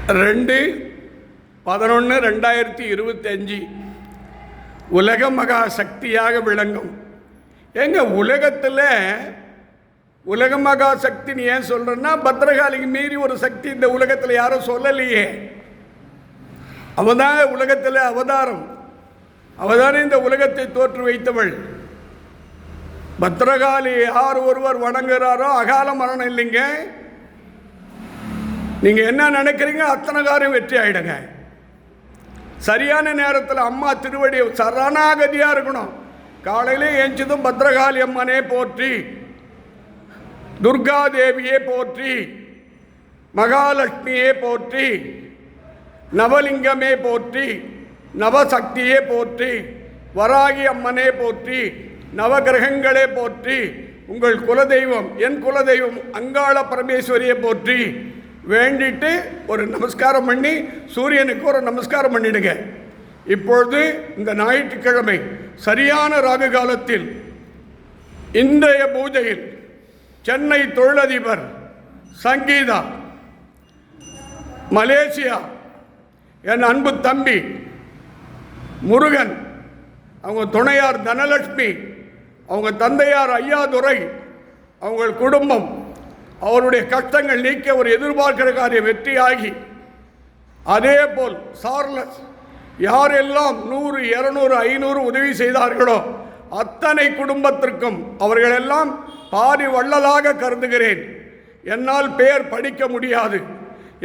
2/11/2025 உலக மகா சக்தியாக விளங்கும். எங்க உலகத்தில் உலக மகா சக்தின்னு ஏன் சொல்கிறேன்னா, பத்ரகாளிக்கு மீறி ஒரு சக்தி இந்த உலகத்தில் யாரும் சொல்லலையே. அவதான் உலகத்தில் அவதாரம். அவதானே இந்த உலகத்தை தோற்று வைத்தவள். பத்ரகாளி யார் ஒருவர் வணங்குகிறாரோ அகால மரணம் இல்லைங்க. நீங்கள் என்ன நினைக்கிறீங்க அத்தனை காரியம் வெற்றி ஆகிடுங்க. சரியான நேரத்தில் அம்மா திருவடி சரணாகதியாக இருக்கணும். காலையிலே ஏஞ்சதும் பத்ரகாளி அம்மனே போற்றி, துர்காதேவியே போற்றி, மகாலட்சுமியே போற்றி, நவலிங்கமே போற்றி, நவசக்தியே போற்றி, வராகி அம்மனே போற்றி, நவகிரகங்களே போற்றி, உங்கள் குலதெய்வம் என் குலதெய்வம் அங்காள பரமேஸ்வரியை போற்றி வேண்டிட்டு ஒரு நமஸ்காரம் பண்ணி சூரியனுக்கு ஒரு நமஸ்காரம் பண்ணிடுங்க. இப்பொழுது இந்த ஞாயிற்றுக்கிழமை சரியான ராகு காலத்தில் இன்றைய பூஜையில் சென்னை தொழிலதிபர் சங்கீதா, மலேசியா என் அன்பு தம்பி முருகன், அவங்க துணையார் தனலட்சுமி, அவங்க தந்தையார் ஐயாதுரை, அவங்க குடும்பம் அவருடைய கஷ்டங்கள் நீக்கி அவர் எதிர்பார்க்கிற காரியம் வெற்றியாகி, அதே போல் சார்லஸ் யாரெல்லாம் 100, 200, 500 உதவி செய்தார்களோ அத்தனை குடும்பத்திற்கும் அவர்களெல்லாம் பாரி வள்ளலாக கருதுகிறேன். என்னால் பெயர் படிக்க முடியாது.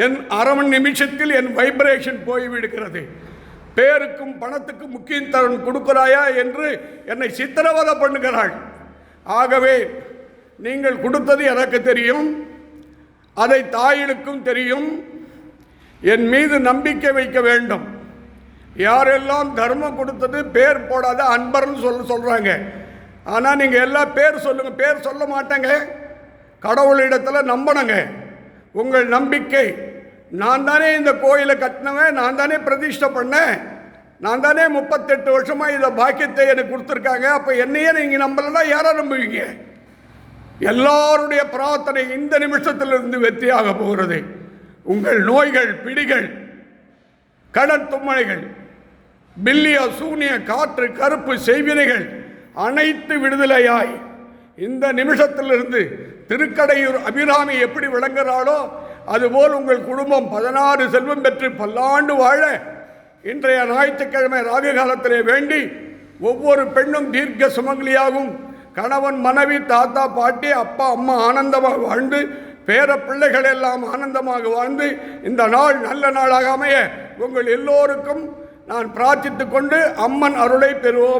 என் அரை மணி நிமிஷத்தில் என் வைப்ரேஷன் போய்விடுகிறது. பேருக்கும் பணத்துக்கும் முக்கியத்துவம் கொடுக்கிறாயா என்று என்னை சித்திரவதை பண்ணுகிறாள். ஆகவே நீங்கள் கொடுத்தது எனக்கு தெரியும், அதை தாயினுக்கும் தெரியும். என் மீது நம்பிக்கை வைக்க வேண்டும். யாரெல்லாம் தர்மம் கொடுத்தது பேர் போடாத அன்பர்னு சொல்கிறாங்க. ஆனால் நீங்கள் எல்லாம் பேர் சொல்லுங்கள். பேர் சொல்ல மாட்டேங்க. கடவுளிடத்தில் நம்பணுங்க. உங்கள் நம்பிக்கை, நான் தானே இந்த கோயிலை கட்டினவன், நான் தானே பிரதிஷ்டை பண்ணேன், நான் தானே 38 வருஷமாக இதை பாக்கியத்தை எனக்கு கொடுத்துருக்காங்க. அப்போ என்னையே நீங்கள் நம்பலைன்னா யாரை நம்புவீங்க? எல்லாருடைய பிரார்த்தனை இந்த நிமிஷத்திலிருந்து வெற்றியாக போகிறது. உங்கள் நோய்கள், பிடிகள், கடன் தும்மலைகள், பில்லிய சூனிய காற்று கருப்பு செய்வினைகள் அனைத்து விடுதலையாய் இந்த நிமிஷத்திலிருந்து திருக்கடையூர் அபிராமி எப்படி விளங்குகிறாளோ அதுபோல் உங்கள் குடும்பம் 16 செல்வம் பெற்று பல்லாண்டு வாழ இன்றைய ஞாயிற்றுக்கிழமை ராகு காலத்திலே வேண்டி ஒவ்வொரு பெண்ணும் தீர்க்க சுமங்கலியாகவும், கணவன் மனைவி தாத்தா பாட்டி அப்பா அம்மா ஆனந்தமாக வாழ்ந்து, பேர பிள்ளைகள் எல்லாம் ஆனந்தமாக வாழ்ந்து இந்த நாள் நல்ல நாளாக அமைய உங்கள் எல்லோருக்கும் நான் பிரார்த்தித்து கொண்டு அம்மன் அருளை பெறுவோம்.